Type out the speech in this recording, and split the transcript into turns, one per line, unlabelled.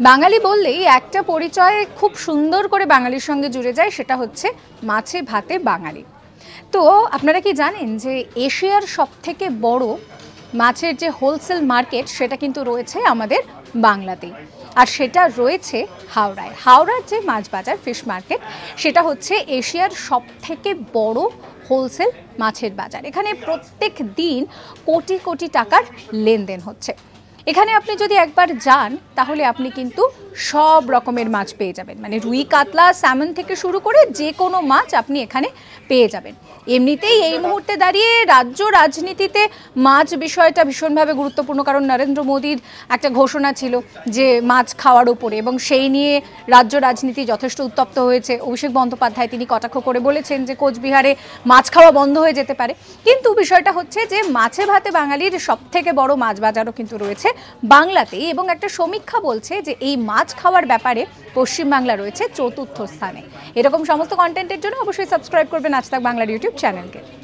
বাঙালি বললেই একটা পরিচয় খুব সুন্দর করে বাঙালির সঙ্গে জুড়ে যায়, সেটা হচ্ছে মাছে ভাতে বাঙালি। তো আপনারা কি জানেন যে এশিয়ার সবথেকে বড় মাছের যে হোলসেল মার্কেট সেটা কিন্তু রয়েছে আমাদের বাংলাতেই, আর সেটা রয়েছে হাওড়ায়। হাওড়ার যে মাছ বাজার ফিশ মার্কেট সেটা হচ্ছে এশিয়ার সবথেকে বড় হোলসেল মাছের বাজার। এখানে প্রত্যেক দিন কোটি কোটি টাকার লেনদেন হচ্ছে। এখানে আপনি যদি একবার যান তাহলে আপনি কিন্তু সব রকমের মাছ পেয়ে যাবেন, মানে রুই কাতলা স্যামন থেকে শুরু করে যে কোনো মাছ আপনি এখানে পেয়ে যাবেন। এমনিতেই এই মুহূর্তে দাঁড়িয়ে রাজ্য রাজনীতিতে মাছ বিষয়টা ভীষণভাবে গুরুত্বপূর্ণ, কারণ নরেন্দ্র মোদীর একটা ঘোষণা ছিল যে মাছ খাওয়ার উপরে, এবং সেই নিয়ে রাজ্য রাজনীতি যথেষ্ট উত্তপ্ত হয়েছে। অভিষেক বন্দ্যোপাধ্যায় তিনি কটাক্ষ করে বলেছেন যে কোচবিহারে মাছ খাওয়া বন্ধ হয়ে যেতে পারে। কিন্তু বিষয়টা হচ্ছে যে মাছে ভাতে বাঙালির সবথেকে বড় মাছ বাজারও কিন্তু রয়েছে বাংলাতেই, এবং একটা সমীক্ষা বলছে যে এই মাছ খাওয়ার ব্যাপারে পশ্চিমবাংলা রয়েছে চতুর্থ স্থানে। এরকম সমস্ত কন্টেন্টের জন্য অবশ্যই সাবস্ক্রাইব করবেন আজ তাক বাংলার ইউটিউব চ্যানেলকে।